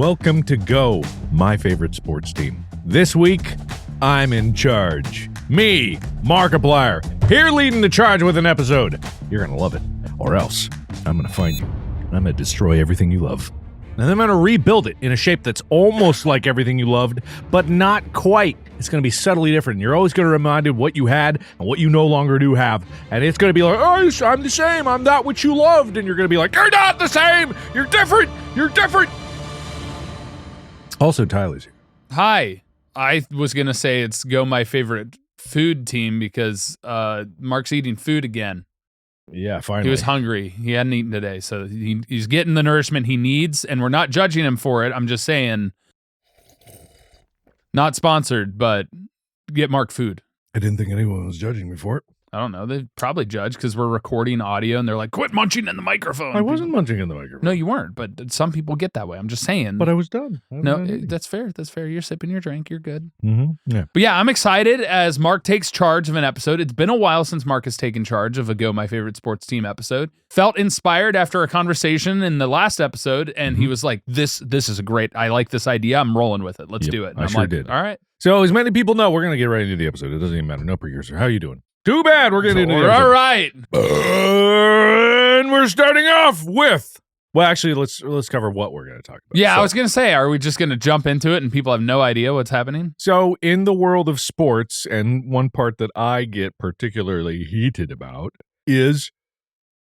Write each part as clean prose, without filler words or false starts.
welcome to Go, my favorite sports team. This week, I'm in charge. Me, Markiplier, here leading the charge with an episode. You're going to love it, or else I'm going to find you. I'm going to destroy everything you love. And I'm going to rebuild it in a shape that's almost like everything you loved, but not quite. It's going to be subtly different. You're always going to remind of what you had and what you no longer do have. And it's going to be like, oh, I'm the same. I'm not what you loved. And you're going to be like, you're not the same. You're different. You're different. Also, Tyler's here. Hi. I was going to say it's Go my favorite food team because Mark's eating food again. Yeah, finally. He was hungry. He hadn't eaten today, so he's getting the nourishment he needs, and we're not judging him for it. I'm just saying, not sponsored, but get Mark food. I didn't think anyone was judging me for it. I don't know. They probably judge because we're recording audio, and they're like, quit munching in the microphone. I wasn't munching in the microphone. No, you weren't, but some people get that way. I'm just saying. But I was done. That's fair. That's fair. You're sipping your drink. You're good. Mm-hmm. Yeah. But yeah, I'm excited as Mark takes charge of an episode. It's been a while since Mark has taken charge of a Go My Favorite Sports Team episode. Felt inspired after a conversation in the last episode, and he was like, this is a great, I like this idea. I'm rolling with it. Let's do it. And I I'm sure like, did. All right. So as many people know, we're going to get right into the episode. It doesn't even matter. No precursor. How you doing? Too bad we're getting into the episode. All right. And we're starting off with... Well, actually, let's cover what we're going to talk about. Yeah, So, I was going to say, are we just going to jump into it and people have no idea what's happening? So in the world of sports, and one part that I get particularly heated about is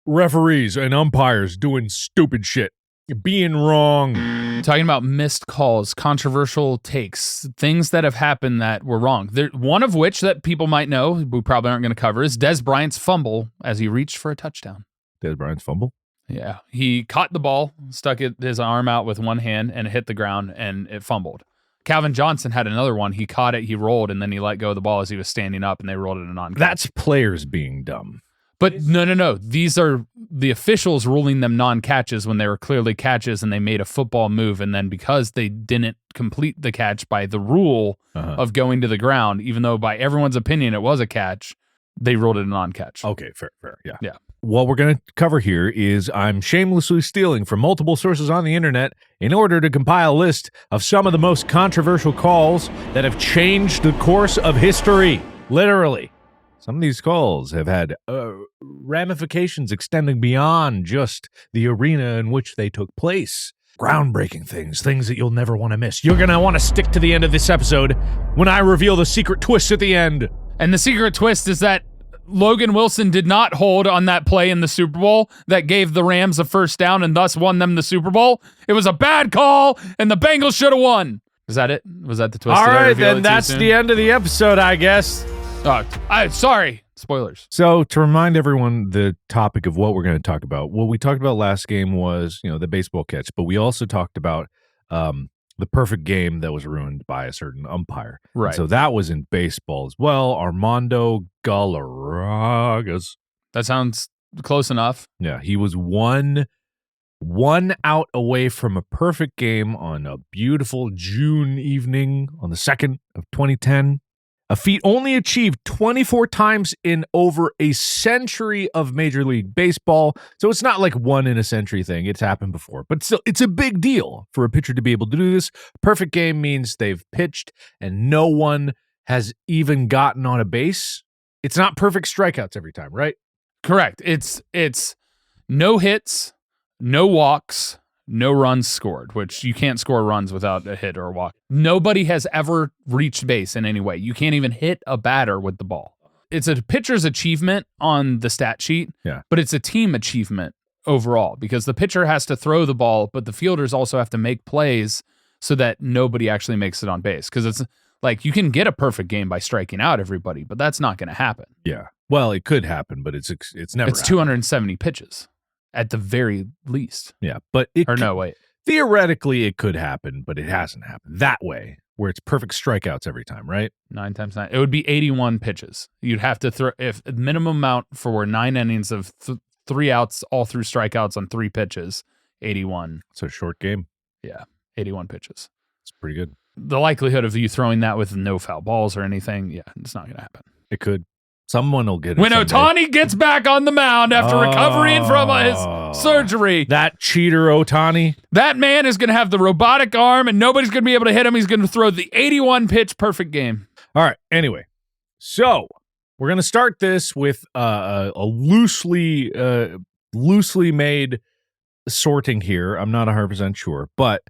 referees and umpires doing stupid shit, being wrong. Talking about missed calls, controversial takes, things that have happened that were wrong. One of which that people might know, we probably aren't going to cover, is Dez Bryant's fumble as he reached for a touchdown. Dez Bryant's fumble? Yeah. He caught the ball, stuck his arm out with one hand, and it hit the ground, and it fumbled. Calvin Johnson had another one. He caught it, he rolled, and then he let go of the ball as he was standing up, and they rolled it a non-catch. That's players being dumb. But no. These are the officials ruling them non-catches when they were clearly catches and they made a football move. And then because they didn't complete the catch by the rule of going to the ground, even though by everyone's opinion it was a catch, they ruled it a non-catch. Okay, fair, yeah. Yeah. What we're going to cover here is I'm shamelessly stealing from multiple sources on the internet in order to compile a list of some of the most controversial calls that have changed the course of history. Literally. Some of these calls have had ramifications extending beyond just the arena in which they took place. Groundbreaking things that you'll never want to miss. You're going to want to stick to the end of this episode when I reveal the secret twist at the end. And the secret twist is that Logan Wilson did not hold on that play in the Super Bowl that gave the Rams a first down and thus won them the Super Bowl. It was a bad call, and the Bengals should have won. Is that it? Was that the twist? All right, then that's the end of the episode, I guess. Sorry. Spoilers. So to remind everyone the topic of what we're going to talk about, what we talked about last game was, the baseball catch, but we also talked about the perfect game that was ruined by a certain umpire. Right. And so that was in baseball as well. Armando Galarraga's. That sounds close enough. Yeah, he was one out away from a perfect game on a beautiful June evening on the 2nd of 2010. A feat only achieved 24 times in over a century of Major League Baseball. So it's not like one in a century thing. It's happened before. But still, it's a big deal for a pitcher to be able to do this. Perfect game means they've pitched and no one has even gotten on a base. It's not perfect strikeouts every time, right? Correct. It's no hits, no walks, no runs scored, which you can't score runs without a hit or a walk. Nobody has ever reached base in any way. You can't even hit a batter with the ball. It's a pitcher's achievement on the stat sheet, but it's a team achievement overall because the pitcher has to throw the ball, but the fielders also have to make plays so that nobody actually makes it on base. Because it's like you can get a perfect game by striking out everybody, but that's not going to happen. Yeah. Well, it could happen, but it's never. It's 270 pitches. At the very least. Yeah, but theoretically it could happen, but it hasn't happened that way, where it's perfect strikeouts every time, right? 9 times 9. It would be 81 pitches. You'd have to throw, if minimum amount for 9 innings of 3 outs, all through strikeouts on 3 pitches, 81. It's a short game. Yeah, 81 pitches. It's pretty good. The likelihood of you throwing that with no foul balls or anything, it's not going to happen. It could. Someone will get it When someday. Ohtani gets back on the mound after recovering from his surgery, That cheater Ohtani. that man is going to have the robotic arm and nobody's going to be able to hit him. He's going to throw the 81 pitch perfect game. All right. Anyway, so we're going to start this with a loosely made sorting here. I'm not 100% sure, but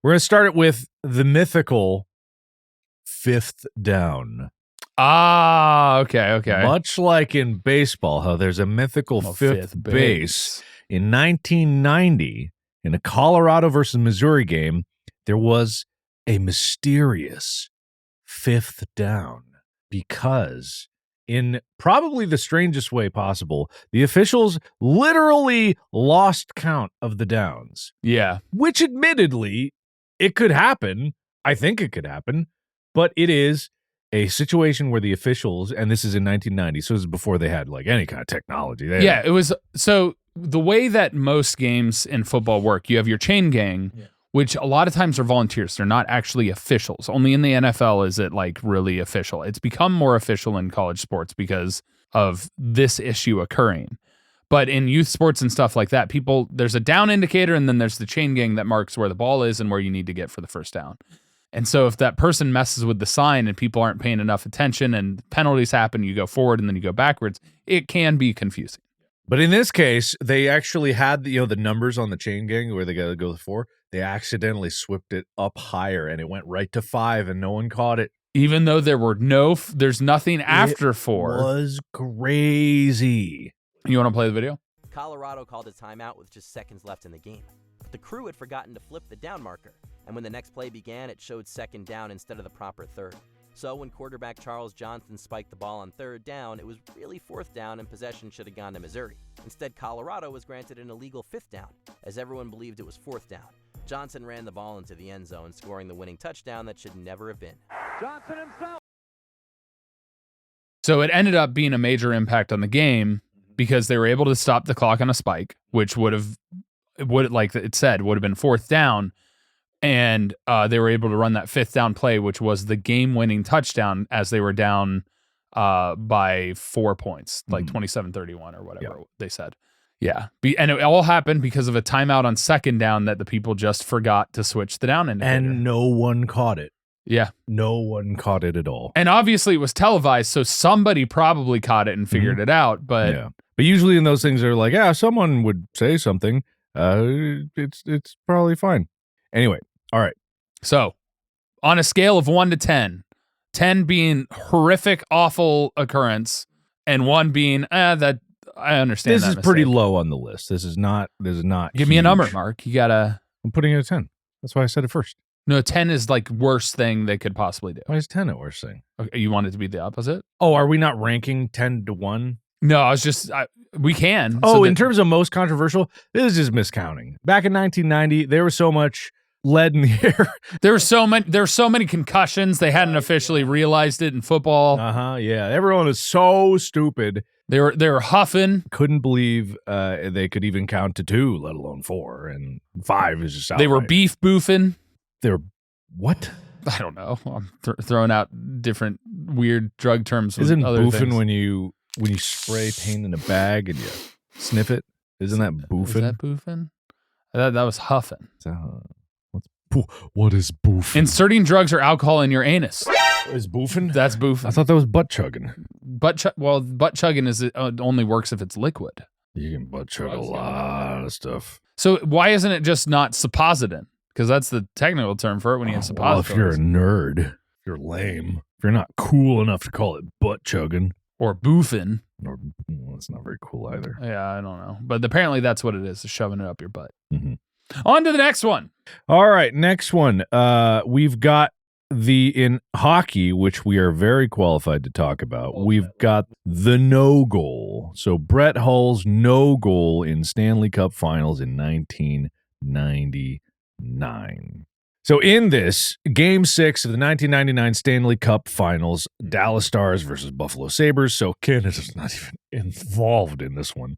we're going to start it with the mythical fifth down. Okay. Much like in baseball, how there's a mythical fifth base. In 1990, in a Colorado versus Missouri game, there was a mysterious fifth down because in probably the strangest way possible, the officials literally lost count of the downs. Yeah. Which admittedly, it could happen. I think it could happen, but it is a situation where the officials, and this is in 1990, so this is before they had like any kind of technology. It was. So the way that most games in football work, you have your chain gang, which a lot of times are volunteers. They're not actually officials. Only in the NFL is it like really official. It's become more official in college sports because of this issue occurring. But in youth sports and stuff like that, there's a down indicator and then there's the chain gang that marks where the ball is and where you need to get for the first down. And so if that person messes with the sign and people aren't paying enough attention and penalties happen, you go forward and then you go backwards, it can be confusing. But in this case, they actually had the numbers on the chain gang where they got to go to 4. They accidentally swept it up higher and it went right to 5 and no one caught it. Even though there's nothing after 4. It was crazy. You want to play the video? Colorado called a timeout with just seconds left in the game. But the crew had forgotten to flip the down marker, and when the next play began, it showed second down instead of the proper third. So when quarterback Charles Johnson spiked the ball on third down, it was really fourth down and possession should have gone to Missouri. Instead, Colorado was granted an illegal fifth down, as everyone believed it was fourth down. Johnson ran the ball into the end zone, scoring the winning touchdown that should never have been. Johnson himself. So it ended up being a major impact on the game because they were able to stop the clock on a spike, which would have been fourth down. And they were able to run that fifth down play, which was the game-winning touchdown as they were down by 4 points, like 27-31 or whatever they said. Yeah. And it all happened because of a timeout on second down that the people just forgot to switch the down indicator. And no one caught it. Yeah. No one caught it at all. And obviously it was televised, so somebody probably caught it and figured it out. But But usually in those things, they're like, someone would say something. It's probably fine. Anyway, all right. So on a scale of 1 to 10, 10 being horrific, awful occurrence, and 1 being that I understand. This is pretty low on the list. This is not. Give me a number, Mark. You gotta. I'm putting it at 10. That's why I said it first. No, 10 is like worst thing they could possibly do. Why is 10 a worst thing? Okay, you want it to be the opposite? Oh, are we not ranking 10 to 1? No, I was just. We can. Oh, in terms of most controversial, this is just miscounting. Back in 1990, there was so much lead in the air. There were so many concussions. They hadn't officially realized it in football. Yeah. Everyone is so stupid. They were huffing. Couldn't believe they could even count to 2, let alone 4, and 5 is just outright. They were beef boofing. They were what? I don't know. I'm throwing out different weird drug terms. Isn't other boofing things. when you spray paint in a bag and you sniff it? Isn't that boofing? Is that boofing? That was huffing. What is boofing? Inserting drugs or alcohol in your anus. Is boofing? That's boofing. I thought that was butt chugging. Butt chugging only works if it's liquid. You can butt chug a lot of stuff. So why isn't it just not suppositant? Because that's the technical term for it when you have suppositories. Well, if you're a nerd, if you're lame, if you're not cool enough to call it butt chugging. Or boofing. Or, that's not very cool either. Yeah, I don't know. But apparently that's what it is shoving it up your butt. Mm-hmm. On to the next one. All right, next one. We've got in hockey, which we are very qualified to talk about. We've got the no goal. So Brett Hull's no goal in Stanley Cup Finals in 1999. So in this, Game 6 of the 1999 Stanley Cup Finals, Dallas Stars versus Buffalo Sabres. So Canada's not even involved in this one.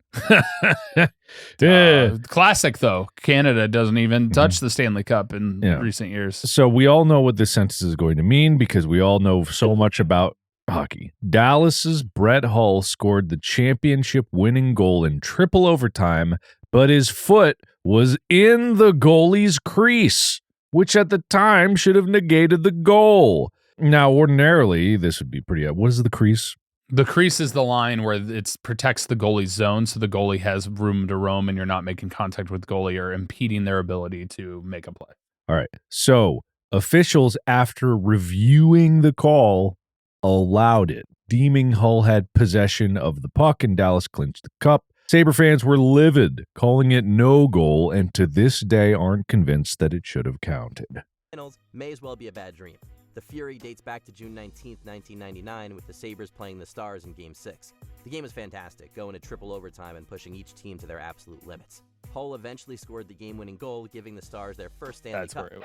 Classic, though. Canada doesn't even touch the Stanley Cup in recent years. So we all know what this sentence is going to mean because we all know so much about hockey. Dallas's Brett Hull scored the championship-winning goal in triple overtime, but his foot was in the goalie's crease, which at the time should have negated the goal. Now, ordinarily, this would be pretty... What is the crease? The crease is the line where it protects the goalie's zone, so the goalie has room to roam and you're not making contact with the goalie or impeding their ability to make a play. All right. So, officials, after reviewing the call, allowed it, deeming Hull had possession of the puck and Dallas clinched the cup. Sabre fans were livid, calling it no goal, and to this day aren't convinced that it should have counted. Finals may as well be a bad dream. The Fury dates back to June 19th, 1999, with the Sabres playing the Stars in Game 6. The game was fantastic, going to triple overtime and pushing each team to their absolute limits. Hull eventually scored the game-winning goal, giving the Stars their first Stanley Cup. The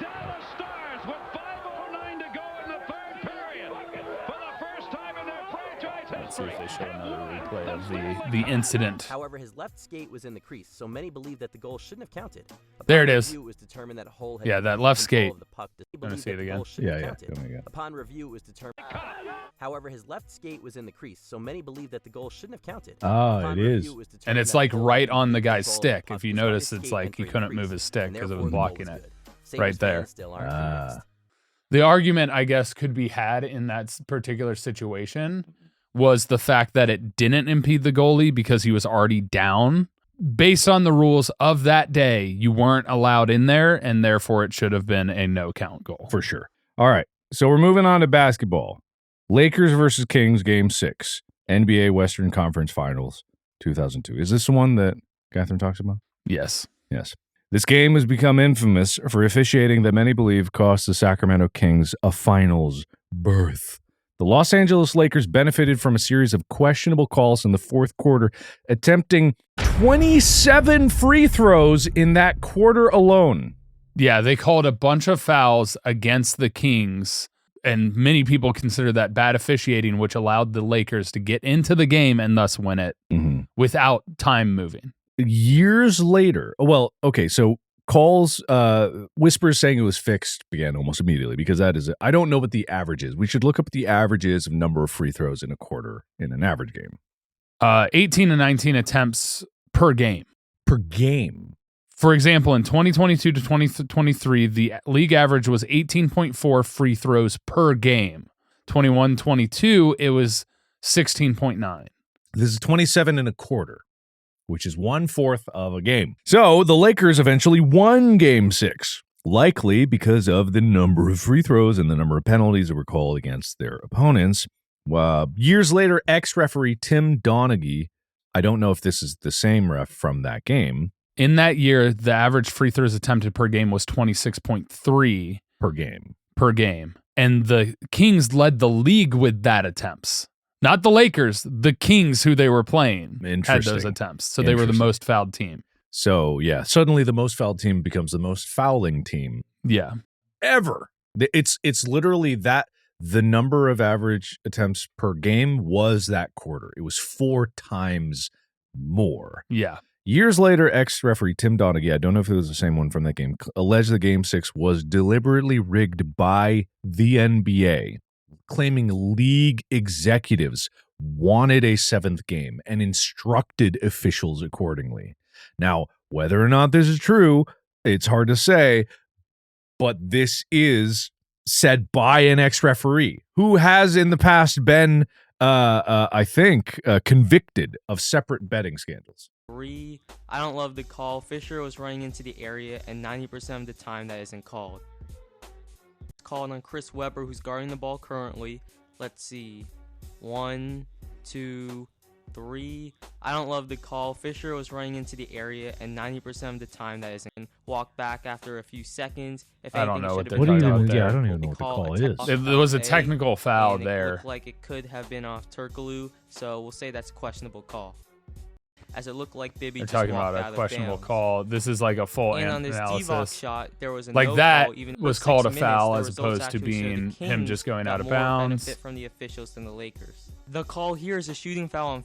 Dallas Stars with 5:09 to go in the third period. For the first time in their franchise history. Let's see if they show another replay of the incident. However, his left skate was in the crease, so many believe that the goal shouldn't have counted. There it is. It was determined that Hull had That left skate. of the puck. Want to see it again? Yeah. Upon review, it was determined. However, his left skate was in the crease, so many believe that the goal shouldn't have counted. It is. And it's like right on the guy's stick. If you notice, it's like he couldn't move his stick because it was blocking it. Right there. The argument, I guess, could be had in that particular situation was the fact that it didn't impede the goalie because he was already down. Based on the rules of that day, you weren't allowed in there, and therefore it should have been a no-count goal. For sure. All right, so we're moving on to basketball. Lakers versus Kings, Game 6, NBA Western Conference Finals, 2002. Is this the one that Catherine talks about? Yes. Yes. This game has become infamous for officiating that many believe cost the Sacramento Kings a finals berth. The Los Angeles Lakers benefited from a series of questionable calls in the fourth quarter, attempting 27 free throws in that quarter alone. Yeah, they called a bunch of fouls against the Kings, and many people consider that bad officiating, which allowed the Lakers to get into the game and thus win it without time moving. Years later, so calls, whispers saying it was fixed began almost immediately because that is, I don't know what the average is. We should look up the averages of number of free throws in a quarter in an average game. 18 to 19 attempts per game. Per game. For example, in 2022 to 2023, the league average was 18.4 free throws per game. 21-22, it was 16.9. This is 27 and a quarter, which is 1/4 of a game. So the Lakers eventually won Game 6, likely because of the number of free throws and the number of penalties that were called against their opponents. Years later, ex-referee Tim Donaghy, I don't know if this is the same ref from that game. In that year, the average free throws attempted per game was 26.3 per game. And the Kings led the league with that attempts. Not the Lakers, the Kings who they were playing had those attempts. So they were the most fouled team. So, yeah, suddenly the most fouled team becomes the most fouling team. Yeah. Ever. It's literally that the number of average attempts per game was that quarter. It was 4 times more. Yeah. Years later, ex-referee Tim Donaghy, I don't know if it was the same one from that game, alleged the Game 6 was deliberately rigged by the NBA, claiming league executives wanted a 7th game and instructed officials accordingly. Now, whether or not this is true, it's hard to say, but this is said by an ex-referee who has in the past been, I think, convicted of separate betting scandals. I don't love the call. Fisher was running into the area, and 90% of the time that isn't called. Called on Chris Webber, who's guarding the ball currently. Let's see. 1, 2, 3. I don't love the call. Fisher was running into the area, and 90% of the time that isn't. Walk back after a few seconds. If I don't know what they're talking about about. there. Yeah, I don't even know what the call is. There was a technical foul and there. It looked like it could have been off Turkoglu, so we'll say that's a questionable call. As it looked like Bibby just talking walked about out a of questionable bounds. call. This is like a full And on this analysis. Divock shot, there was a Like no that call, even was for called 6 a foul minutes. as The results opposed to actually show the being him Kings just going got out of more bounds. benefit from the officials than the Lakers. The call here is a shooting foul on.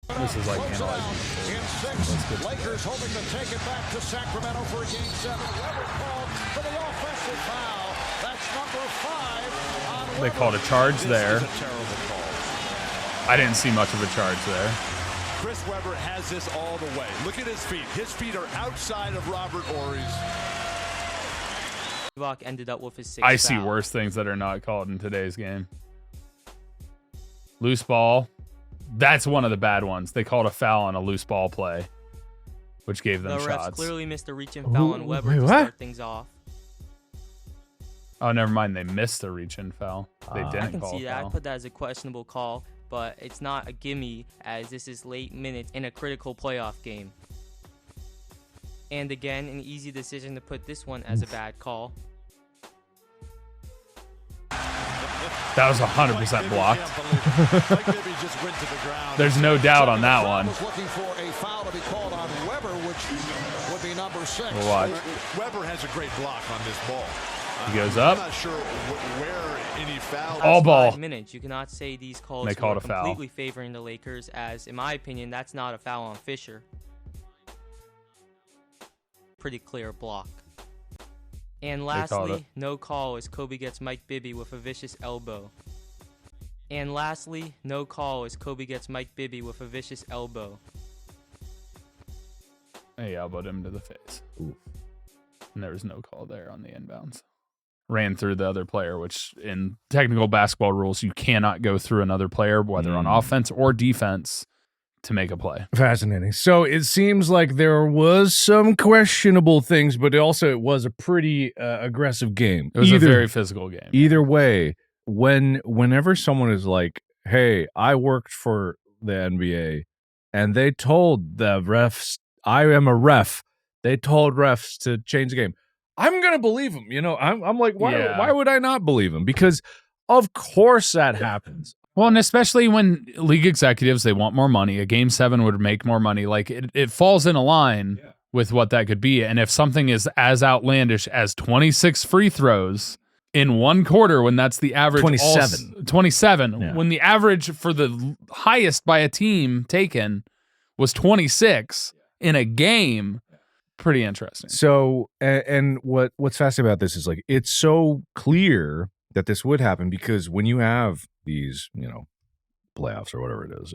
This is like analyzing. In 6, Lakers hoping to take it back to Sacramento for Game 7. Webber called for the offensive foul. That's number 5 They called a charge there. This is a terrible call. I didn't see much of a charge there. Chris Webber has this all the way. Look at his feet. His feet are outside of Robert Horry's. Spivak ended up with his 6th I see foul. worse things that are not called in today's game. Loose ball. That's one of the bad ones. They called a foul on a loose ball play, which gave them The refs shots. clearly missed a reach and foul on Webber wait, to what? start things off. Oh, never mind. They missed a reach-in foul. They I didn't can call see a that. I foul. put that as a questionable call, but it's not a gimme as this is late minutes in a critical playoff game. And again, an easy decision to put this one as a bad call. That was 100% blocked. Mike Bibby just went to the ground. There's no doubt on that one. Was looking for a foul to be called on Webber, which would be number 6. We'll watch. Webber has a great block on this ball. He goes I'm up. not sure where any foul. All Last ball. 5 minutes, you cannot say these calls They called were a foul. completely favoring the Lakers, as in my opinion, that's not a foul on Fisher. Pretty clear block. And called lastly, it. no call as Kobe gets Mike Bibby with a vicious elbow. And lastly, no call as Kobe gets Mike Bibby with a vicious elbow. He elbowed him to the face. And there was no call there on the inbounds. Ran through the other player, which in technical basketball rules, you cannot go through another player, whether on offense or defense, to make a play. Fascinating. So it seems like there was some questionable things, but it was a pretty aggressive game. It was a very physical game. Either way, whenever someone is like, "Hey, I worked for the NBA," and they told the refs, "I am a ref," they told refs to change the game. I'm gonna believe them. You know, I'm like, why? Yeah. Why would I not believe them? Because of course that happens. Well, and especially when league executives, they want more money. A game 7 would make more money. Like it falls in a line with what that could be. And if something is as outlandish as 26 free throws in one quarter, when that's the average 27, Yeah. when the average for the highest by a team taken was 26 in a game, pretty interesting. So, and what's fascinating about this is like it's so clear that this would happen because when you have these, playoffs or whatever it is,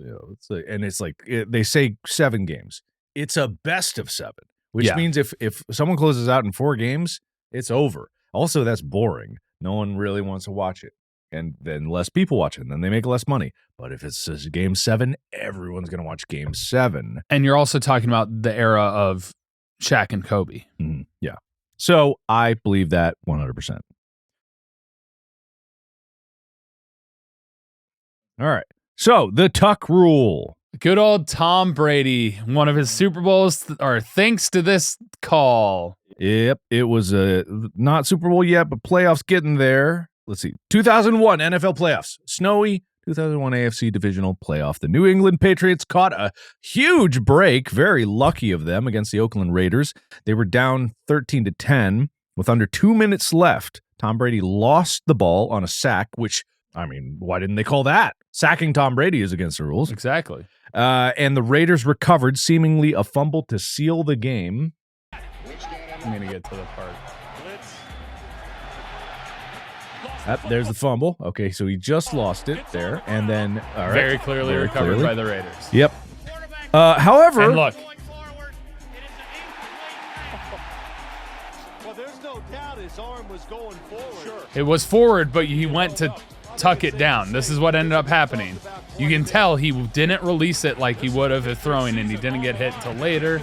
it's like they say 7 games. It's a best of 7, which means if someone closes out in 4 games, it's over. Also, that's boring. No one really wants to watch it, and then less people watch it, and then they make less money. But if it's game 7, everyone's gonna watch game 7. And you're also talking about the era of Shaq and Kobe. Mhm. Yeah. So I believe that 100%. All right. So the tuck rule. Good old Tom Brady, one of his Super Bowls, or thanks to this call. Yep. It was not Super Bowl yet, but playoffs getting there. Let's see. 2001 NFL playoffs. Snowy 2001 AFC divisional playoff. The New England Patriots caught a huge break. Very lucky of them against the Oakland Raiders. They were down 13-10 with under 2 minutes left. Tom Brady lost the ball on a sack, which, I mean, why didn't they call that? Sacking Tom Brady is against the rules. Exactly. And the Raiders recovered, seemingly a fumble to seal the game. I'm going to get to the part. There's the fumble. Okay, so he just lost it there. And then, all right. Very clearly Very recovered clearly. by the Raiders. Yep. However, And look, Well, there's no doubt his arm was going forward. it was forward, but he went to tuck it down. This is what ended up happening. You can tell he didn't release it like he would have if throwing, and he didn't get hit until later.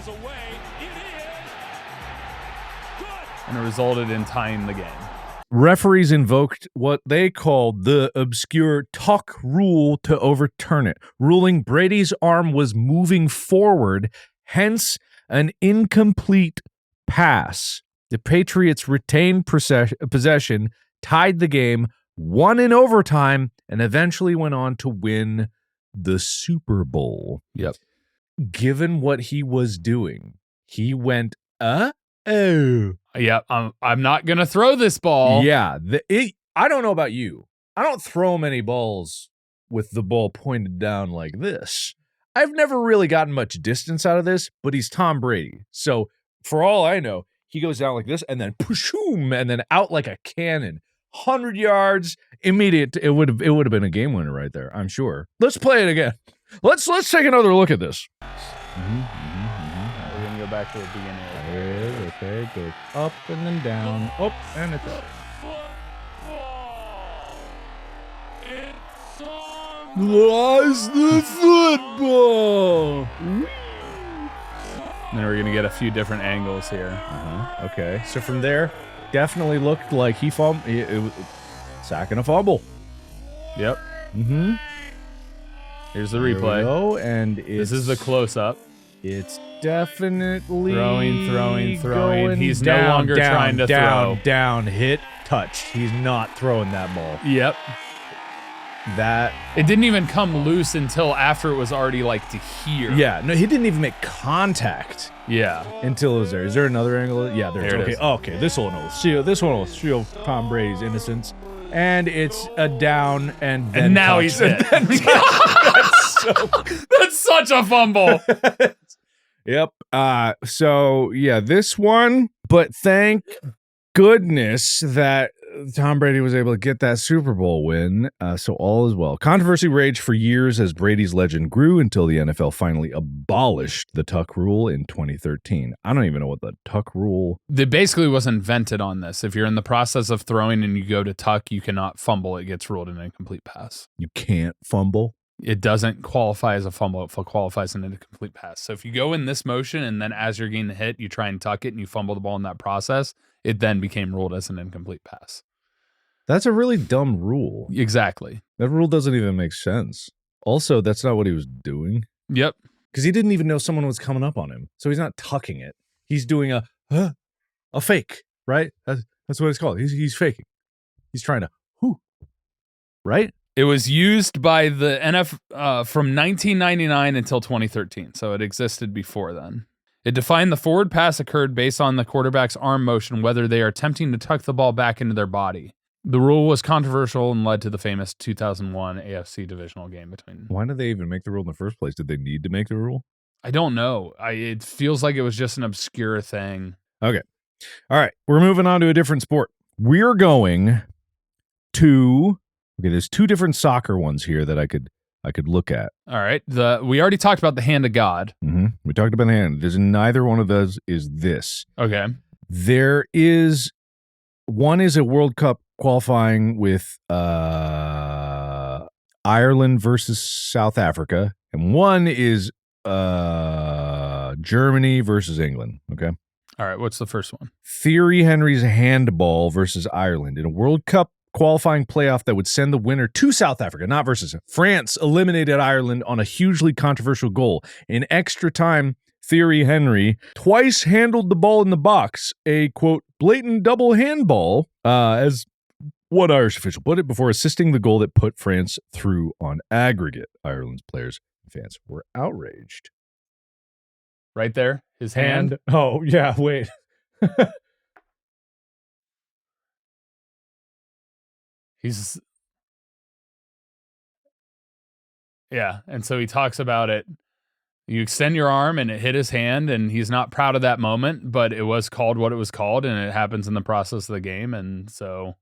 And it resulted in tying the game. referees invoked what they called the obscure tuck rule to overturn it, ruling Brady's arm was moving forward, hence an incomplete pass. The Patriots retained possession, tied the game, won in overtime, and eventually went on to win the Super Bowl. Yep. Given what he was doing, he went, oh. Yeah, I'm not going to throw this ball. Yeah. I don't know about you. I don't throw many balls with the ball pointed down like this. I've never really gotten much distance out of this, but he's Tom Brady. So for all I know, he goes down like this and then pushoom, and then out like a cannon. 100 yards, immediate. It would have been a game winner right there, I'm sure. Let's play it again. Let's take another look at this. We're gonna go back to the beginning. Okay, goes up and then down. Up and it's up. Lost the football. Then we're gonna get a few different angles here. Okay, so from there, definitely looked like he fumbled. It was sacking a fumble. Yep. Here's the There we replay. go, and This is the close-up. It's definitely Throwing. going He's down, no longer down, trying to down, throw. down, hit, touched. He's not throwing that ball. Yep. That It didn't even come loose until after it was already like to here. yeah, no, he didn't even make contact Yeah. until it was there. Is there another angle? Yeah, there's There it okay. is. Okay, this one will shield Tom Brady's innocence, and it's a down and then And now touch. he's hit. That's such a fumble. Yep. So yeah, this one, but thank goodness that Tom Brady was able to get that Super Bowl win. So all is well. Controversy raged for years as Brady's legend grew until the NFL finally abolished the tuck rule in 2013. I don't even know what the tuck rule. It basically was invented on this. If you're in the process of throwing and you go to tuck, you cannot fumble. It gets ruled an incomplete pass. You can't fumble. It doesn't qualify as a fumble. It qualifies as an incomplete pass. So if you go in this motion and then as you're getting the hit, you try and tuck it and you fumble the ball in that process, it then became ruled as an incomplete pass. That's a really dumb rule. Exactly. That rule doesn't even make sense. Also, that's not what he was doing. Yep. Because he didn't even know someone was coming up on him. So he's not tucking it. He's doing a fake, right? That's what it's called. He's faking. He's trying to, right? It was used by the NFL from 1999 until 2013. So it existed before then. It defined the forward pass occurred based on the quarterback's arm motion, whether they are attempting to tuck the ball back into their body. The rule was controversial and led to the famous 2001 AFC divisional game between. Why did they even make the rule in the first place? Did they need to make the rule? I don't know. It feels like it was just an obscure thing. Okay. All right. We're moving on to a different sport. We're going to, okay, there's two different soccer ones here that I could look at. All right. We already talked about the hand of God. We talked about the hand. There's neither one of those is this. Okay. There is, one is a World Cup qualifying with Ireland versus South Africa, and one is Germany versus England. Okay. All right. What's the first one? Thierry Henry's handball versus Ireland in a World Cup qualifying playoff that would send the winner to South Africa, not versus France, eliminated Ireland on a hugely controversial goal. In extra time, Thierry Henry twice handled the ball in the box, a, quote, blatant double handball, as one Irish official put it, before assisting the goal that put France through on aggregate. Ireland's players and fans were outraged. Right there. His hand. Oh, yeah, wait. Yeah. And so he talks about it. You extend your arm and it hit his hand, and he's not proud of that moment, but it was called what it was called, and it happens in the process of the game. And so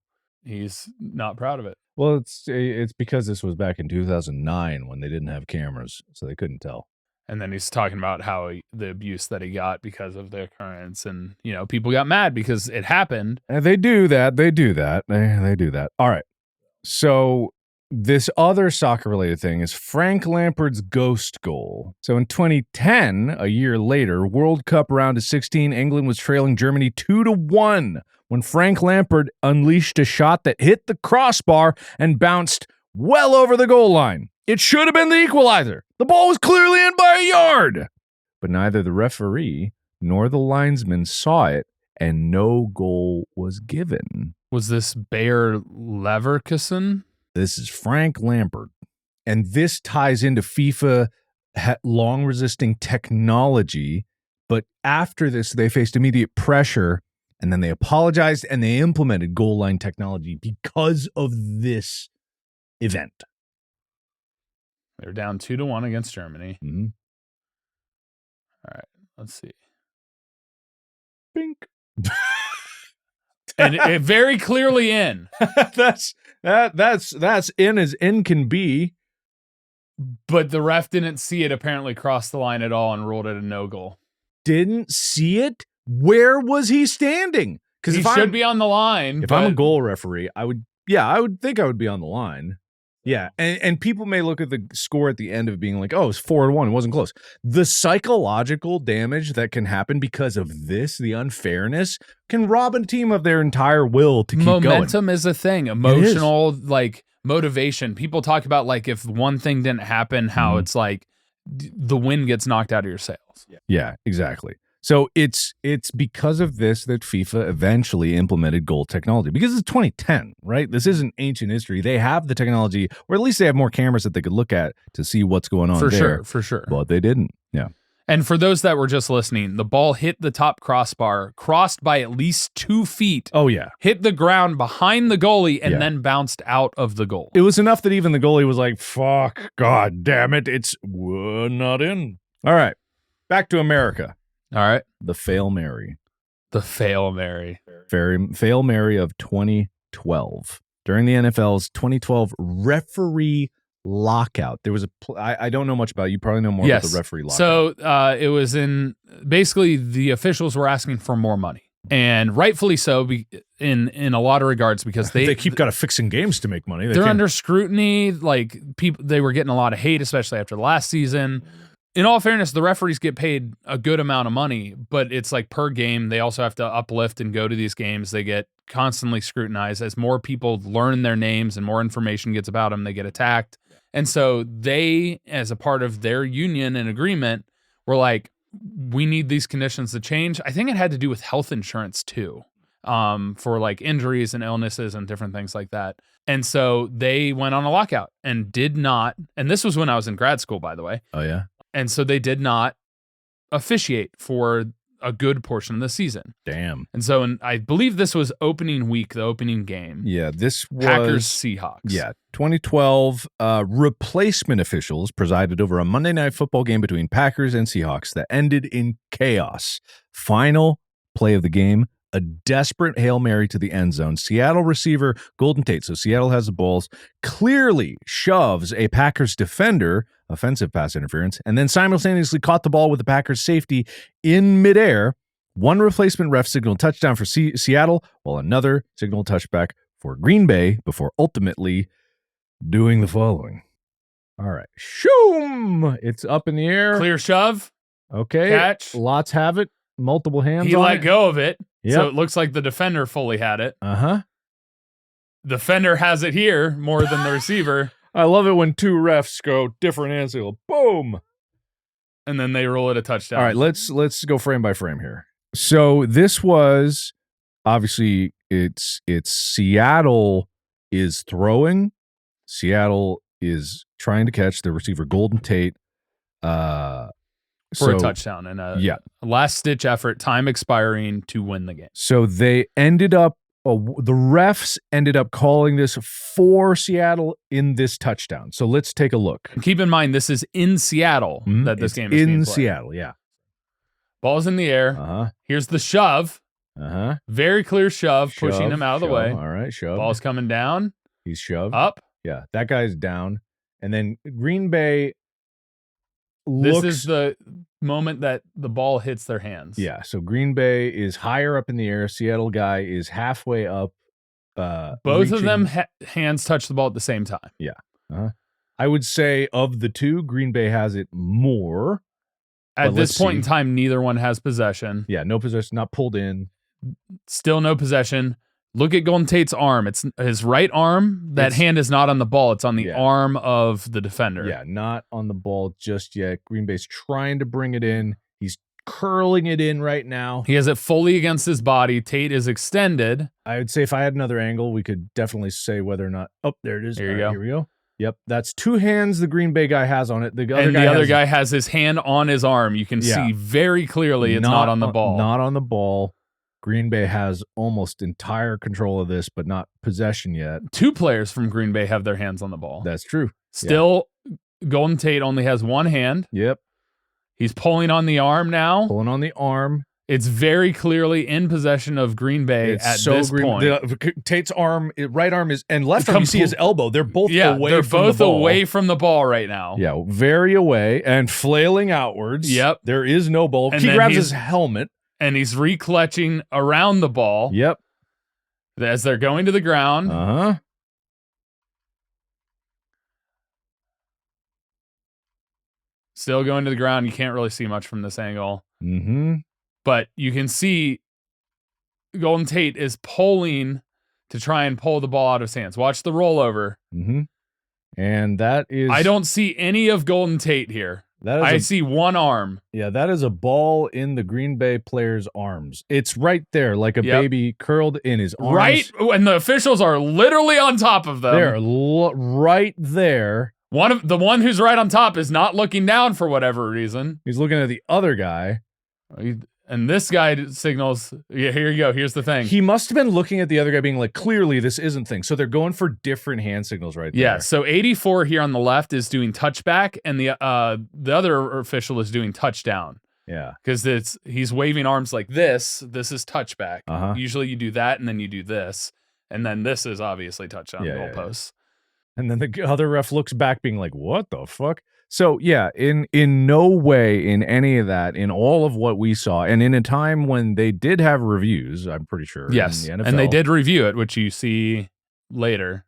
he's not proud of it. Well, it's because this was back in 2009 when they didn't have cameras, so they couldn't tell. And then he's talking about how the abuse that he got because of the occurrence. And, people got mad because it happened. And they do that. They do that. All right. So this other soccer-related thing is Frank Lampard's ghost goal. So in 2010, a year later, World Cup round of 16, England was trailing Germany 2-1 when Frank Lampard unleashed a shot that hit the crossbar and bounced well over the goal line. It should have been the equalizer. The ball was clearly in by a yard. But neither the referee nor the linesman saw it, and no goal was given. Was this Bayer Leverkusen? This is Frank Lampard. And this ties into FIFA long-resisting technology. But after this, they faced immediate pressure, and then they apologized, and they implemented goal line technology because of this event. They're down 2-1 against Germany. Mm-hmm. All right, let's see. Bink. And it very clearly in. that's in as in can be. But the ref didn't see it apparently cross the line at all and ruled it a no goal. Didn't see it? Where was he standing? Because he should be on the line. If I'm a goal referee, I would think I would be on the line. Yeah, and people may look at the score at the end of being like, oh, it's 4-1. It wasn't close. The psychological damage that can happen because of this, the unfairness, can rob a team of their entire will to keep going. Momentum is a thing. Emotional, like, motivation. People talk about, like, if one thing didn't happen, how it's like the wind gets knocked out of your sails. Yeah, exactly. So it's because of this that FIFA eventually implemented goal technology, because it's 2010, right? This isn't ancient history. They have the technology, or at least they have more cameras that they could look at to see what's going on there. For sure. But they didn't. Yeah. And for those that were just listening, the ball hit the top crossbar, crossed by at least 2 feet. Oh, yeah. Hit the ground behind the goalie and then bounced out of the goal. It was enough that even the goalie was like, fuck, god damn it, it's not in. All right. Back to America. All right. The Fail Mary. The Fail Mary. Fail Mary of 2012. During the NFL's 2012 referee lockout. There was I don't know much about it. You probably know more about the referee lockout. So it was basically the officials were asking for more money. And rightfully so in a lot of regards, because they keep got to fixing games to make money. They're under scrutiny. Like, they were getting a lot of hate, especially after last season. In all fairness, the referees get paid a good amount of money, but it's like per game. They also have to uplift and go to these games. They get constantly scrutinized. As more people learn their names and more information gets about them, they get attacked. And so they, as a part of their union and agreement, were like, we need these conditions to change. I think it had to do with health insurance too, for like injuries and illnesses and different things like that. And so they went on a lockout and did not, and this was when I was in grad school, by the way. Oh, yeah? And so they did not officiate for a good portion of the season. Damn. And so I believe this was opening week, the opening game. Yeah, this was Packers-Seahawks. Yeah, 2012 replacement officials presided over a Monday Night Football game between Packers and Seahawks that ended in chaos. Final play of the game, a desperate Hail Mary to the end zone. Seattle receiver Golden Tate, so Seattle has the balls, clearly shoves a Packers defender, offensive pass interference, and then simultaneously caught the ball with the Packers safety in midair. One replacement ref signaled touchdown for Seattle, while another signaled touchback for Green Bay before ultimately doing the following. All right. Shoom! It's up in the air. Clear shove. Okay. Catch. Lots have it. Multiple hands He on let it. go of it. Yep. So it looks like the defender fully had it. Uh-huh. The defender has it here more than the receiver. I love it when two refs go different hands. They go, boom. And then they roll it a touchdown. All right, let's go frame by frame here. So this was obviously it's Seattle is throwing. Seattle is trying to catch the receiver Golden Tate for a touchdown and a last-ditch effort, time expiring to win the game. So they ended up, the refs ended up calling this for Seattle in this touchdown. So let's take a look. Keep in mind, this is in Seattle that this game is in being played. Seattle, yeah. Ball's in the air. Uh-huh. Here's the shove. Uh-huh. Very clear shove, pushing him out of the way. All right, shove. Ball's coming down. He's shoved. Up. Yeah, that guy's down. And then Green Bay looks... This is the moment that the ball hits their hands. Yeah, so Green Bay is higher up in the air. Seattle guy is halfway up. Both of them hands touch the ball at the same time. Yeah. Uh-huh. I would say of the two, Green Bay has it more. At this point in time, neither one has possession. Yeah, no possession, not pulled in. Still no possession. Look at Golden Tate's arm. It's his right arm. That hand is not on the ball. It's on the arm of the defender. Yeah, not on the ball just yet. Green Bay's trying to bring it in. He's curling it in right now. He has it fully against his body. Tate is extended. I would say if I had another angle, we could definitely say whether or not. Oh, there it is. There you go. Here we go. Yep, that's two hands the Green Bay guy has on it. The other guy has his hand on his arm. You can see very clearly it's not on the ball. Not on the ball. Green Bay has almost entire control of this, but not possession yet. Two players from Green Bay have their hands on the ball. That's true. Still, Golden Tate only has one hand. Yep. He's pulling on the arm now. Pulling on the arm. It's very clearly in possession of Green Bay It's at so this green. point. Tate's right arm is, and left arm, you see his elbow. They're both away they're from both the ball. away from the ball right now. Yeah, very away and flailing outwards. Yep. There is no ball. And He then grabs his helmet. And he's re-clutching around the ball. Yep. As they're going to the ground. Uh-huh. Still going to the ground. You can't really see much from this angle. Mm-hmm. But you can see Golden Tate is pulling to try and pull the ball out of his hands. Watch the rollover. Mm-hmm. And that is... I don't see any of Golden Tate here. I see one arm. Yeah, that is a ball in the Green Bay player's arms. It's right there, like a baby curled in his arms. Right? And the officials are literally on top of them. They're right there. The one who's right on top is not looking down for whatever reason. He's looking at the other guy. And this guy signals, yeah, here you go. Here's the thing. He must have been looking at the other guy being like, clearly this isn't thing. So they're going for different hand signals right there. Yeah, so 84 here on the left is doing touchback, and the other official is doing touchdown. Yeah. Because he's waving arms like this. This is touchback. Uh-huh. Usually you do that, and then you do this. And then this is obviously touchdown goalposts. And then the other ref looks back being like, what the fuck? So, yeah, in no way in any of that, in all of what we saw, and in a time when they did have reviews, I'm pretty sure. Yes, in the NFL, and they did review it, which you see later.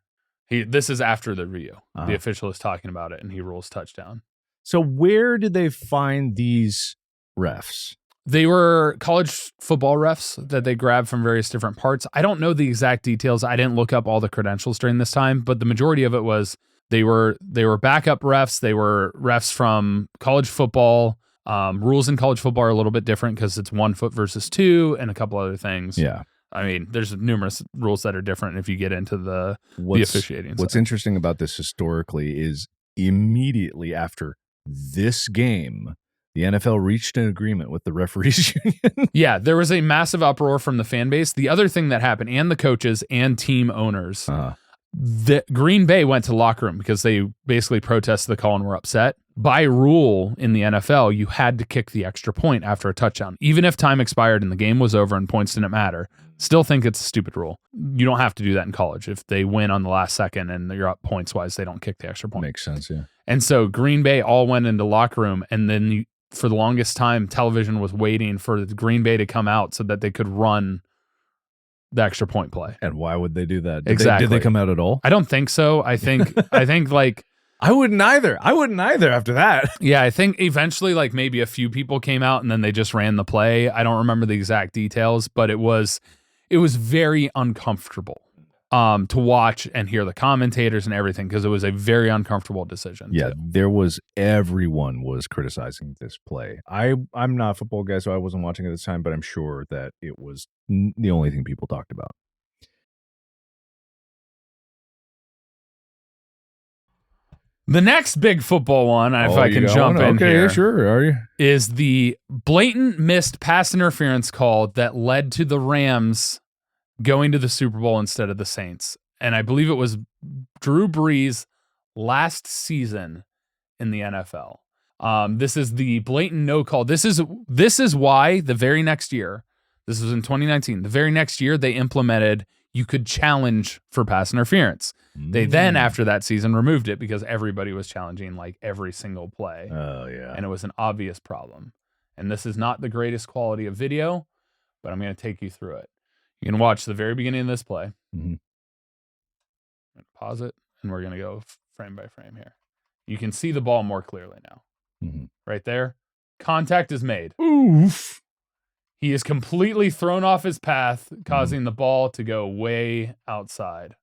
This is after the review. The official is talking about it, and he rules touchdown. So where did they find these refs? They were college football refs that they grabbed from various different parts. I don't know the exact details. I didn't look up all the credentials during this time, but the majority of it was they were backup refs. They were refs from college football. Rules in college football are a little bit different because it's 1 foot versus 2 and a couple other things. Yeah. I mean, there's numerous rules that are different if you get into the officiating. What's interesting about this historically is immediately after this game, the NFL reached an agreement with the referees union. Yeah, there was a massive uproar from the fan base. The other thing that happened, and the coaches and team owners, the Green Bay went to the locker room because they basically protested the call and were upset. By rule in the NFL, you had to kick the extra point after a touchdown. Even if time expired and the game was over and points didn't matter, still think it's a stupid rule. You don't have to do that in college. If they win on the last second and you're up points-wise, they don't kick the extra point. Makes sense, yeah. And so Green Bay all went into locker room, and then for the longest time, television was waiting for the Green Bay to come out so that they could run the extra point play. And why would they do that? Exactly. Did they come out at all? I don't think so. I think like I wouldn't either. I wouldn't either after that. Yeah, I think eventually like maybe a few people came out and then they just ran the play. I don't remember the exact details, but it was very uncomfortable to watch and hear the commentators and everything because it was a very uncomfortable decision. Yeah, everyone was criticizing this play. I'm not a football guy, so I wasn't watching at this time, but I'm sure that it was the only thing people talked about. The next big football one, if I can jump in here, yeah, sure, are you? Is the blatant missed pass interference call that led to the Rams going to the Super Bowl instead of the Saints. And I believe it was Drew Brees' last season in the NFL. This is the blatant no call. This is why the very next year, this was in 2019, the very next year they implemented you could challenge for pass interference. They then, after that season, removed it because everybody was challenging like every single play. Oh, yeah. And it was an obvious problem. And this is not the greatest quality of video, but I'm going to take you through it. You can watch the very beginning of this play. Mm-hmm. Pause it, and we're going to go frame by frame here. You can see the ball more clearly now. Mm-hmm. Right there. Contact is made. Oof. He is completely thrown off his path, causing the ball to go way outside.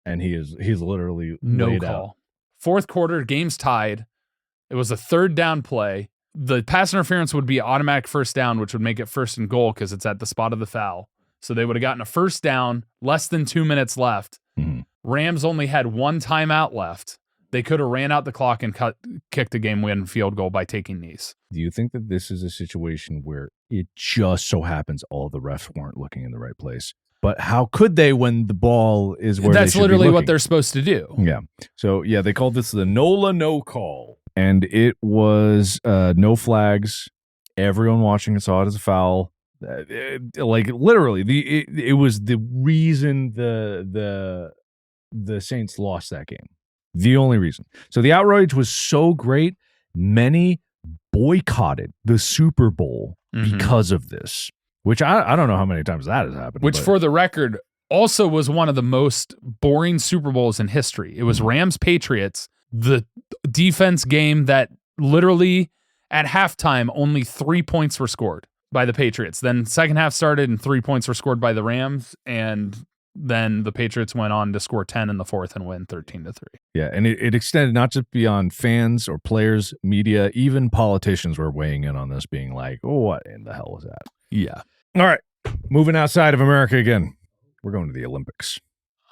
And he's literally no laid call. out. Fourth quarter, game's tied. It was a third down play. The pass interference would be automatic first down, which would make it first and goal because it's at the spot of the foul. So they would have gotten a first down, less than 2 minutes left. Mm-hmm. Rams only had one timeout left. They could have ran out the clock and kicked a game-winning field goal by taking knees. Do you think that this is a situation where it just so happens all the refs weren't looking in the right place? But how could they when the ball is where that's they should literally be what looking? they're supposed to do. Yeah. So, yeah, they called this the NOLA no call. And it was no flags. Everyone watching it saw it as a foul. Like literally, it was the reason the Saints lost that game. The only reason. So the outrage was so great, many boycotted the Super Bowl because of this. Which I don't know how many times that has happened. Which, for the record, also was one of the most boring Super Bowls in history. It was Rams-Patriots, the defense game that literally at halftime only 3 points were scored by the Patriots. Then second half started and 3 points were scored by the Rams, and then the Patriots went on to score 10 in the fourth and win 13-3. Yeah, and it extended not just beyond fans or players, media, even politicians were weighing in on this, being like, oh, what in the hell was that? Yeah. All right, moving outside of America again. We're going to the Olympics.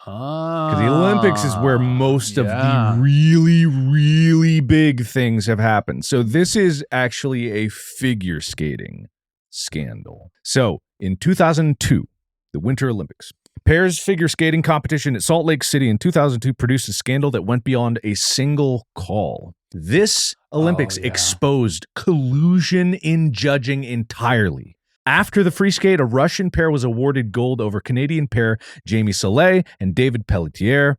Because the Olympics is where most of the really, really big things have happened. So this is actually a figure skating scandal. So in 2002, the Winter Olympics, pairs figure skating competition at Salt Lake City in 2002 produced a scandal that went beyond a single call. This Olympics exposed collusion in judging entirely. After the free skate, a Russian pair was awarded gold over Canadian pair Jamie Soleil and David Pelletier,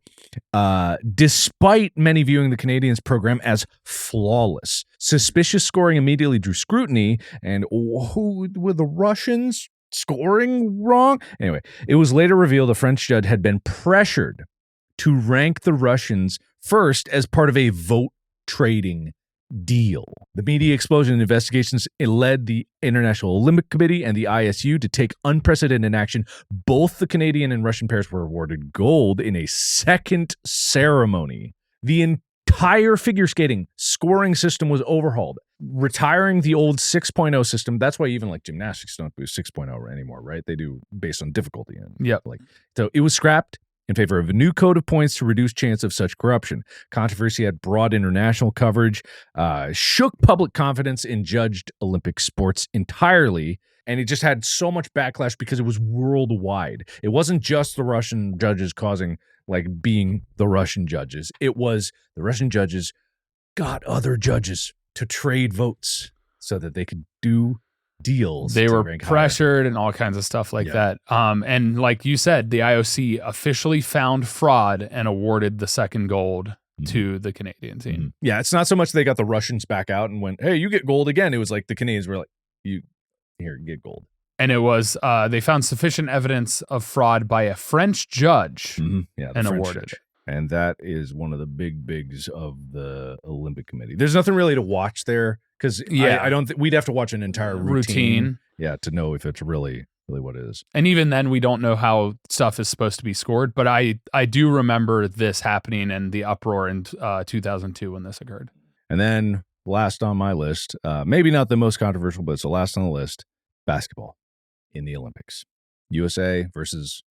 despite many viewing the Canadians' program as flawless. Suspicious scoring immediately drew scrutiny, and who were the Russians scoring wrong? Anyway, it was later revealed a French judge had been pressured to rank the Russians first as part of a vote trading deal. The media explosion and investigations led the International Olympic Committee and the ISU to take unprecedented action. Both the Canadian and Russian pairs were awarded gold in a second ceremony. The entire figure skating scoring system was overhauled, retiring the old 6.0 system. That's why even like gymnastics don't do 6.0 anymore, right? They do based on difficulty. So it was scrapped in favor of a new code of points to reduce chance of such corruption. Controversy had broad international coverage, shook public confidence in judged Olympic sports entirely, and it just had so much backlash because it was worldwide. It wasn't just the Russian judges being the Russian judges. It was the Russian judges got other judges to trade votes so that they could do deals. They were pressured and all kinds of stuff like that. And like you said, the IOC officially found fraud and awarded the second gold to the Canadian team. Yeah, it's not so much they got the Russians back out and went, hey, you get gold again. It was like the Canadians were like, here, get gold. And it was, they found sufficient evidence of fraud by a French judge and awarded it. And that is one of the big bigs of the Olympic Committee. There's nothing really to watch there because I don't think we'd have to watch an entire routine. Yeah, to know if it's really what it is. And even then, we don't know how stuff is supposed to be scored. But I do remember this happening and the uproar in 2002 when this occurred. And then last on my list, maybe not the most controversial, but it's the last on the list, basketball in the Olympics. USA versus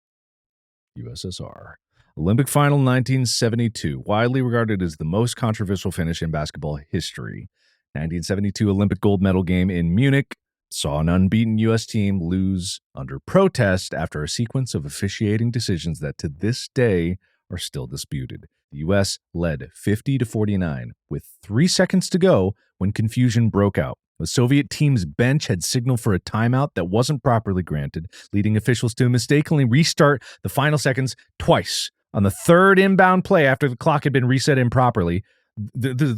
USSR. Olympic final 1972, widely regarded as the most controversial finish in basketball history. 1972 Olympic gold medal game in Munich saw an unbeaten U.S. team lose under protest after a sequence of officiating decisions that to this day are still disputed. The U.S. led 50-49 with 3 seconds to go when confusion broke out. The Soviet team's bench had signaled for a timeout that wasn't properly granted, leading officials to mistakenly restart the final seconds twice. On the third inbound play after the clock had been reset improperly, two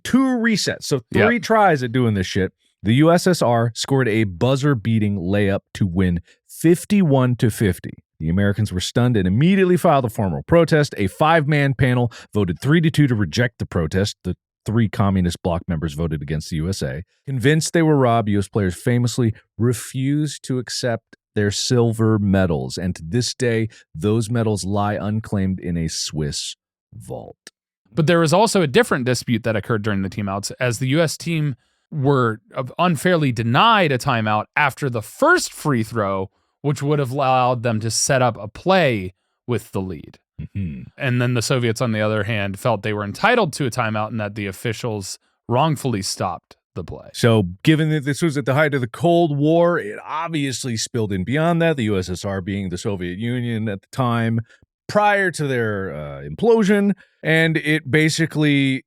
resets, so 3 tries at doing this shit, the USSR scored a buzzer-beating layup to win 51-50. The Americans were stunned and immediately filed a formal protest. A 5-man panel voted 3-2 to reject the protest. The 3 communist bloc members voted against the USA. Convinced they were robbed, U.S. players famously refused to accept their silver medals, and to this day, those medals lie unclaimed in a Swiss vault. But there was also a different dispute that occurred during the teamouts, as the U.S. team were unfairly denied a timeout after the first free throw, which would have allowed them to set up a play with the lead. And then the Soviets, on the other hand, felt they were entitled to a timeout and that the officials wrongfully stopped the play. So given that this was at the height of the Cold War, it obviously spilled in beyond that, the USSR being the Soviet Union at the time prior to their implosion, and it basically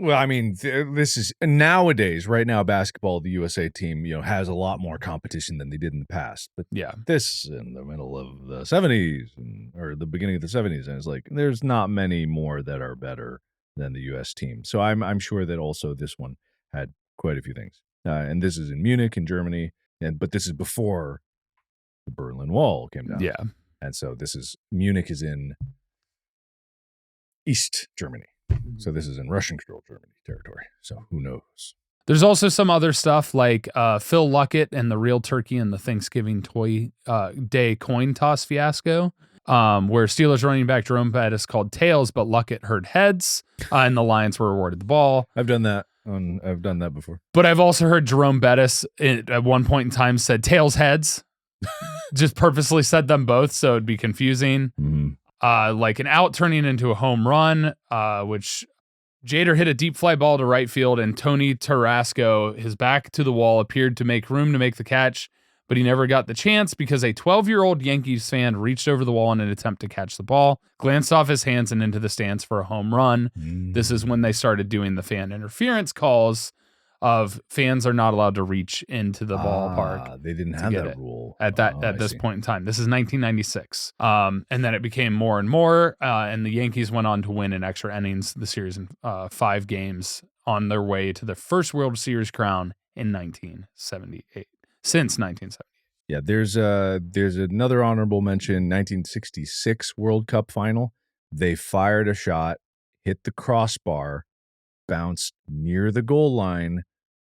Well, I mean, this is nowadays, right now, basketball, the USA team, has a lot more competition than they did in the past. But Yeah. this in the middle of the 70s or the beginning of the 70s, and it's like there's not many more that are better than the US team. So I'm sure that also this one had quite a few things. And this is in Munich, in Germany, but this is before the Berlin Wall came down. Yeah. And so Munich is in East Germany. So this is in Russian-controlled Germany territory. So who knows? There's also some other stuff like Phil Luckett and the real turkey and the Thanksgiving Day coin toss fiasco, where Steelers running back Jerome Bettis called tails, but Luckett heard heads, and the Lions were awarded the ball. I've done that before. But I've also heard Jerome Bettis at one point in time said tails, heads, just purposely said them both so it'd be confusing. Mm-hmm. Like an out turning into a home run, which Jader hit a deep fly ball to right field, and Tony Tarasco, his back to the wall, appeared to make room to make the catch, but he never got the chance because a 12-year-old Yankees fan reached over the wall in an attempt to catch the ball, glanced off his hands and into the stands for a home run. This is when they started doing the fan interference calls of fans are not allowed to reach into the ballpark. They didn't have that rule at this point in time. This is 1996. And then it became more and more, and the Yankees went on to win in extra innings the series in 5 games on their way to the first World Series crown in 1978. Since 1978. Yeah, there's another honorable mention, 1966 World Cup final. They fired a shot, hit the crossbar, bounced near the goal line.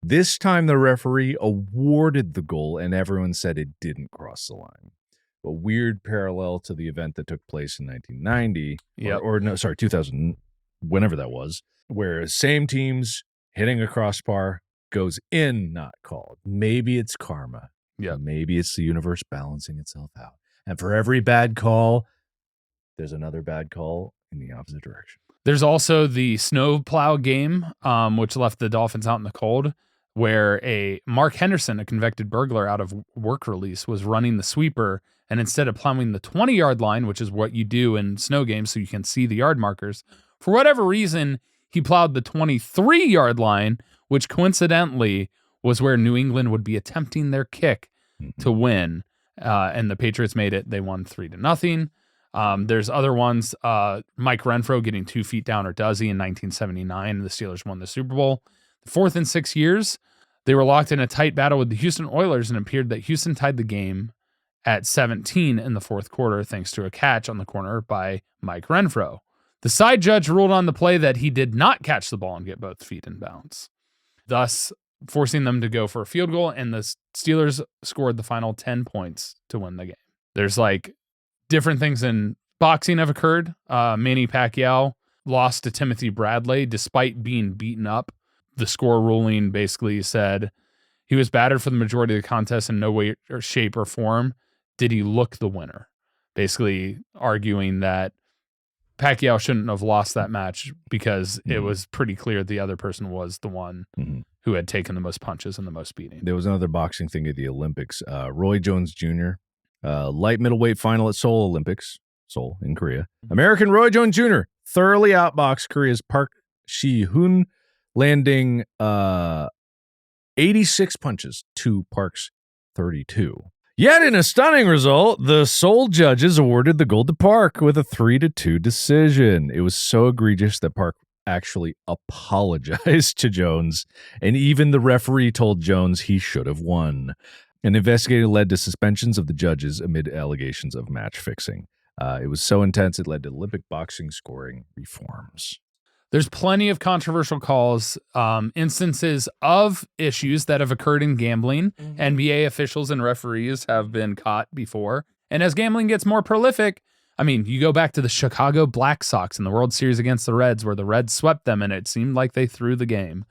This time the referee awarded the goal and everyone said it didn't cross the line. A weird parallel to the event that took place in 1990 or 2000, whenever that was, where same teams hitting a crossbar goes in, not called. Maybe it's karma. Yeah. Maybe it's the universe balancing itself out. And for every bad call, there's another bad call in the opposite direction. There's also the snowplow game, which left the Dolphins out in the cold, where a Mark Henderson, a convicted burglar out of work release, was running the sweeper, and instead of plowing the 20-yard line, which is what you do in snow games so you can see the yard markers, for whatever reason, he plowed the 23-yard line, which coincidentally was where New England would be attempting their kick to win, and the Patriots made it. They won 3-0. There's other ones. Mike Renfro getting 2 feet down, or does he, in 1979, and the Steelers won the Super Bowl. The 4th in 6 years, they were locked in a tight battle with the Houston Oilers, and it appeared that Houston tied the game at 17 in the 4th quarter, thanks to a catch on the corner by Mike Renfro. The side judge ruled on the play that he did not catch the ball and get both feet in bounds, thus forcing them to go for a field goal, and the Steelers scored the final 10 points to win the game. There's like different things in boxing have occurred. Manny Pacquiao lost to Timothy Bradley despite being beaten up. The score ruling basically said he was battered for the majority of the contest in no way or shape or form. Did he look the winner? Basically arguing that Pacquiao shouldn't have lost that match because it was pretty clear the other person was the one who had taken the most punches and the most beating. There was another boxing thing at the Olympics. Roy Jones Jr., light middleweight final at Seoul Olympics, Seoul in Korea. American Roy Jones Jr. thoroughly outboxed Korea's Park Shi-hoon, landing 86 punches to Park's 32. Yet in a stunning result, the Seoul judges awarded the gold to Park with a 3-2 decision. It was so egregious that Park actually apologized to Jones, and even the referee told Jones he should have won. An investigation led to suspensions of the judges amid allegations of match fixing. It was so intense it led to Olympic boxing scoring reforms. There's plenty of controversial calls, instances of issues that have occurred in gambling. NBA officials and referees have been caught before. And as gambling gets more prolific, I mean, you go back to the Chicago Black Sox in the World Series against the Reds, where the Reds swept them and it seemed like they threw the game.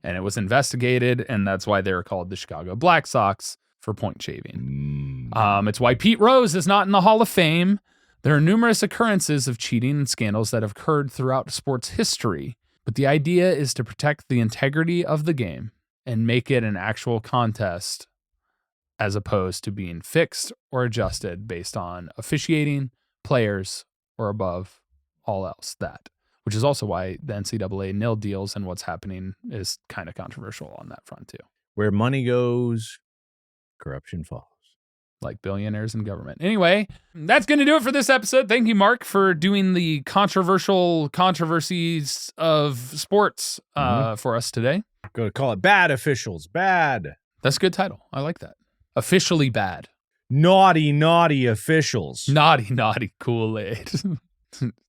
And it was investigated, and that's why they were called the Chicago Black Sox for point shaving. It's why Pete Rose is not in the Hall of Fame. There are numerous occurrences of cheating and scandals that have occurred throughout sports history, but the idea is to protect the integrity of the game and make it an actual contest as opposed to being fixed or adjusted based on officiating, players, or above all else that. which is also why the NCAA nil deals and what's happening is kind of controversial on that front too. Where money goes, corruption follows. Like billionaires in government. Anyway, that's going to do it for this episode. Thank you, Mark, for doing the controversial controversies of sports for us today. Go to call it Bad Officials. Bad. That's a good title. I like that. Officially bad. Naughty, naughty officials. Naughty, naughty Kool-Aid.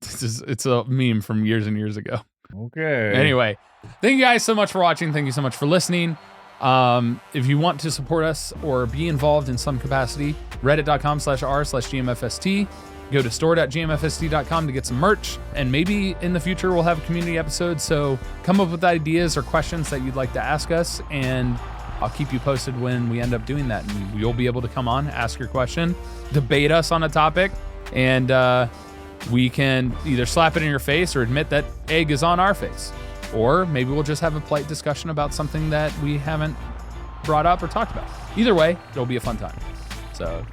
It's a meme from years and years ago. Okay. Anyway, thank you guys so much for watching. Thank you so much for listening. If you want to support us or be involved in some capacity, reddit.com/r/gmfst. Go to store.gmfst.com to get some merch. And maybe in the future, we'll have a community episode. So come up with ideas or questions that you'd like to ask us. And I'll keep you posted when we end up doing that. And you'll be able to come on, ask your question, debate us on a topic. And we can either slap it in your face or admit that egg is on our face. Or maybe we'll just have a polite discussion about something that we haven't brought up or talked about. Either way, it'll be a fun time. So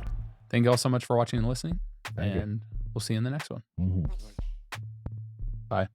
thank you all so much for watching and listening. We'll see you in the next one. Mm-hmm. Bye.